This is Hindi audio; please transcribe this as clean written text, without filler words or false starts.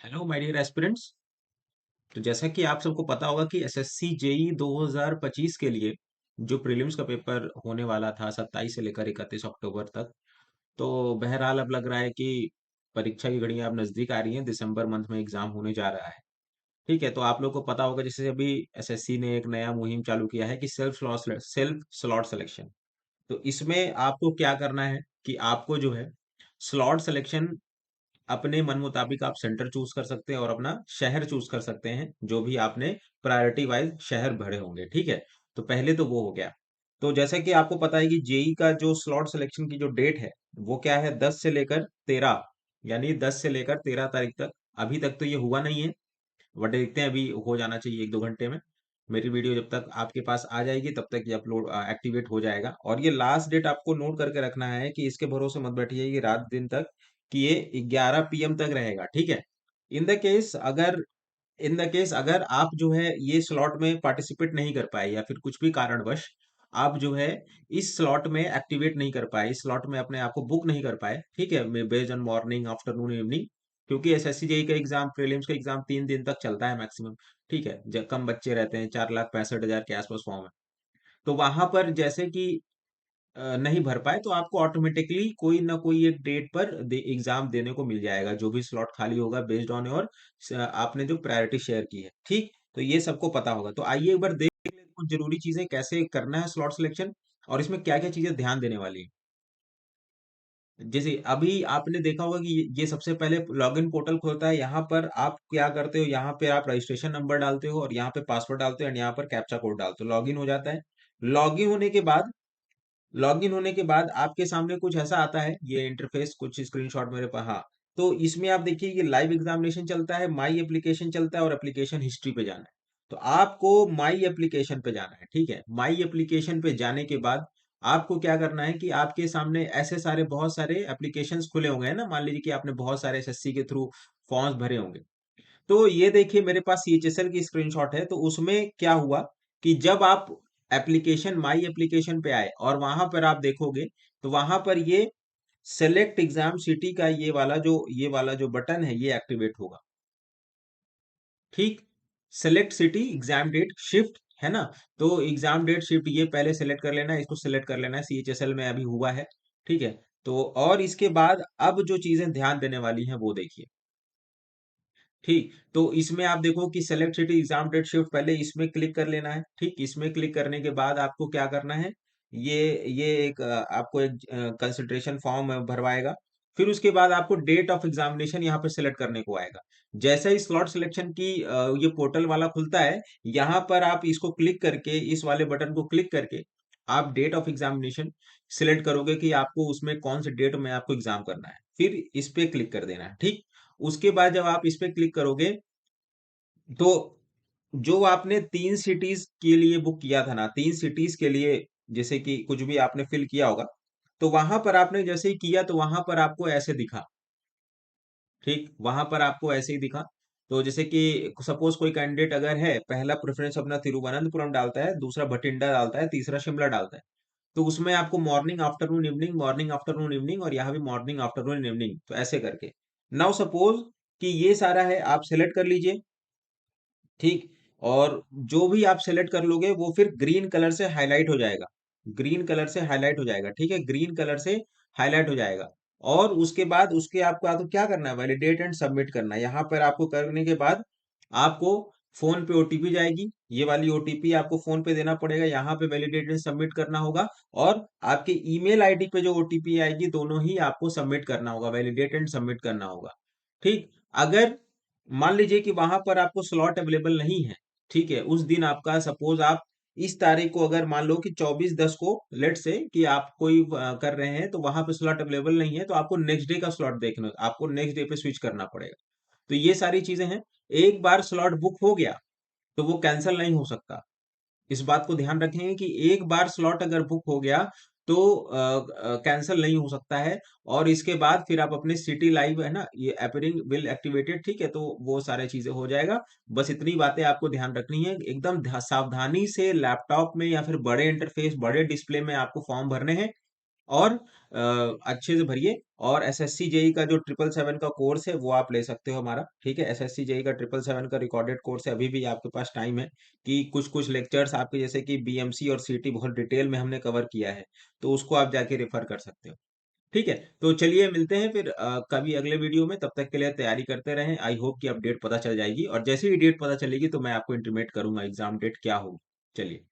Hello my dear aspirants. तो जैसा कि आप सबको पता होगा कि एसएससी जेई 2025 के लिए जो प्रीलिम्स का पेपर होने वाला था 27 से लेकर 31 अक्टूबर तक। तो बहरहाल अब लग रहा है कि परीक्षा की घड़ियां अब नजदीक आ रही हैं। दिसंबर मंथ में एग्जाम होने जा रहा है। ठीक है, तो आप लोग को पता होगा जैसे अभी एसएससी ने एक नया मुहिम चालू किया है कि सेल्फ स्लॉट सिलेक्शन। तो इसमें आपको क्या करना है कि आपको जो है स्लॉट सिलेक्शन अपने मन मुताबिक आप सेंटर चूज कर सकते हैं और अपना शहर चूज कर सकते हैं जो भी आपने प्रायोरिटी वाइज शहर भरे होंगे। ठीक है, तो पहले तो वो हो गया। तो जैसा कि आपको पता है कि जेई का जो स्लॉट सिलेक्शन की जो डेट है वो क्या है, 10 से लेकर 13, यानी 10 से लेकर 13 तारीख तक। अभी तक तो ये हुआ नहीं है, बट देखते हैं, अभी हो जाना चाहिए 1-2 घंटे में। मेरी वीडियो जब तक आपके पास आ जाएगी तब तक ये अपलोड एक्टिवेट हो जाएगा। और ये लास्ट डेट आपको नोट करके रखना है कि इसके भरोसे मत बैठिए कि रात दिन तक, कि ये 11 पीएम तक रहेगा। ठीक है, इन द केस अगर अगर आप जो है ये स्लॉट में पार्टिसिपेट नहीं कर पाए या फिर कुछ भी कारणवश आप जो है इस स्लॉट में एक्टिवेट नहीं कर पाए, इस स्लॉट में अपने आप को बुक नहीं कर पाए, ठीक है, based on morning afternoon evening, क्योंकि एसएससी जेई का एग्जाम प्रीलिम्स का एग्जाम 3 दिन तक चलता है मैक्सिमम। ठीक है, कम बच्चे रहते हैं, 4,65,000 के आसपास फॉर्म है। तो वहां पर जैसे कि नहीं भर पाए तो आपको ऑटोमेटिकली कोई ना कोई एक डेट पर एग्जाम देने को मिल जाएगा, जो भी स्लॉट खाली होगा बेस्ड ऑन योर आपने जो प्रायोरिटी शेयर की है। ठीक, तो ये सबको पता होगा। तो आइए एक बार देख लेते हैं कुछ जरूरी चीजें कैसे करना है स्लॉट सिलेक्शन, और इसमें क्या क्या चीजें ध्यान देने वाली है। जैसे अभी आपने देखा होगा कि ये सबसे पहले लॉगिन पोर्टल खोलता है। यहाँ पर आप क्या करते हो, यहाँ पे आप रजिस्ट्रेशन नंबर डालते हो और यहाँ पे पासवर्ड डालते हो और यहाँ पर कैप्चा कोड डालते हो, लॉगिन हो जाता है। लॉगिन होने के बाद लॉगिन होने के बाद आपके सामने कुछ ऐसा आता है, ये इंटरफेस कुछ स्क्रीनशॉट मेरे पास, हाँ। तो इसमें आप देखिए ये लाइव एग्जामिनेशन चलता है, माई एप्लीकेशन चलता है और एप्लीकेशन हिस्ट्री पे जाना है। तो आपको माई एप्लीकेशन पे जाना है। ठीक है, माई एप्लीकेशन पे जाने के बाद आपको क्या करना है कि आपके सामने ऐसे सारे बहुत सारे एप्लीकेशंस खुले होंगे, है ना। मान लीजिए कि आपने बहुत सारे एसएससी के थ्रू फॉर्म्स भरे होंगे। तो ये देखिए मेरे पास सीएचएसएल की स्क्रीनशॉट है। तो उसमें क्या हुआ कि जब आप एप्लीकेशन माई एप्लीकेशन पे आए और वहां पर आप देखोगे तो वहां पर ये सेलेक्ट एग्जाम सिटी का ये वाला जो बटन है ये एक्टिवेट होगा। ठीक, select city exam date shift, है ना। तो एग्जाम डेट शिफ्ट ये पहले सेलेक्ट कर लेना है, इसको सेलेक्ट कर लेना है, सीएचएसएल में अभी हुआ है। ठीक है, तो और इसके बाद अब जो चीजें ध्यान देने वाली हैं वो देखिए। ठीक, तो इसमें आप देखो कि select city exam date shift, पहले इसमें क्लिक कर लेना है। ठीक, इसमें क्लिक करने के बाद आपको क्या करना है, ये एक आपको एक कंसंट्रेशन फॉर्म भरवाएगा। फिर उसके बाद आपको डेट ऑफ एग्जामिनेशन यहाँ पे सेलेक्ट करने को आएगा। जैसे ही स्लॉट सिलेक्शन की ये पोर्टल वाला खुलता है, यहाँ पर आप इसको क्लिक करके, इस वाले बटन को क्लिक करके आप डेट ऑफ एग्जामिनेशन सिलेक्ट करोगे कि आपको उसमें कौन से डेट में आपको एग्जाम करना है, फिर इस पे क्लिक कर देना है। ठीक, उसके बाद जब आप इस पे क्लिक करोगे तो जो आपने 3 सिटीज के लिए बुक किया था ना, 3 सिटीज के लिए जैसे कि कुछ भी आपने फिल किया होगा, तो वहां पर आपने जैसे ही किया तो वहां पर आपको ऐसे दिखा। ठीक, वहां पर आपको ऐसे ही दिखा। तो जैसे कि सपोज कोई कैंडिडेट अगर है, पहला प्रेफरेंस अपना तिरुवनंतपुरम डालता है, दूसरा भटिंडा डालता है, तीसरा शिमला डालता है। तो उसमें आपको morning afternoon evening, morning afternoon evening, और यहाँ भी मॉर्निंग आफ्टरनून इवनिंग, तो ऐसे करके। नाउ सपोज कि ये सारा है, आप सेलेक्ट कर लीजिए। ठीक, और जो भी आप सेलेक्ट कर लोगे वो फिर ग्रीन कलर से हाईलाइट हो जाएगा। ग्रीन कलर से हाईलाइट हो जाएगा, ठीक है, ग्रीन कलर से हाईलाइट हो जाएगा। और उसके बाद उसके आपको आपको क्या करना है, वैलिडेट एंड सबमिट करना है। यहाँ पर आपको करने के बाद आपको फोन पे ओटीपी जाएगी, ये वाली ओटीपी आपको फोन पे देना पड़ेगा, यहाँ पे वैलिडेट एंड सबमिट करना होगा। और आपके ईमेल आईडी पे जो ओटीपी आएगी दोनों ही आपको सबमिट करना होगा, वैलिडेट एंड सबमिट करना होगा। ठीक, अगर मान लीजिए कि वहां पर आपको स्लॉट अवेलेबल नहीं है, ठीक है, उस दिन आपका सपोज आप इस तारीख को, अगर मान लो कि 24/10 को लेट से कि आप कोई कर रहे हैं तो वहां पे स्लॉट अवेलेबल नहीं है, तो आपको नेक्स्ट डे का स्लॉट देखना, आपको नेक्स्ट डे पे स्विच करना पड़ेगा। तो ये सारी चीजें हैं। एक बार स्लॉट बुक हो गया तो वो कैंसिल नहीं हो सकता। इस बात को ध्यान रखेंगे कि एक बार स्लॉट अगर बुक हो गया तो कैंसिल नहीं हो सकता है। और इसके बाद फिर आप अपने सिटी लाइव, है ना, ये अपीयरिंग विल एक्टिवेटेड, ठीक है, तो वो सारे चीजें हो जाएगा। बस इतनी बातें आपको ध्यान रखनी है, एकदम सावधानी से लैपटॉप में या फिर बड़े इंटरफेस बड़े डिस्प्ले में आपको फॉर्म भरने हैं। और अच्छे से भरिए। और एसएससी जेई का जो 777 का कोर्स है वो आप ले सकते हो हमारा, ठीक है। एसएससी जेई का 777 का रिकॉर्डेड कोर्स है, अभी भी आपके पास टाइम है कि कुछ कुछ लेक्चर्स आपके, जैसे कि बीएमसी और सीटी बहुत डिटेल में हमने कवर किया है, तो उसको आप जाके रेफर कर सकते हो, ठीक है। तो चलिए मिलते हैं फिर कभी अगले वीडियो में, तब तक के लिए तैयारी करते रहें। आई होप कि अपडेट पता चल जाएगी, और जैसे ही डेट पता चलेगी तो मैं आपको इंटीमेट करूंगा एग्जाम डेट क्या होगी। चलिए।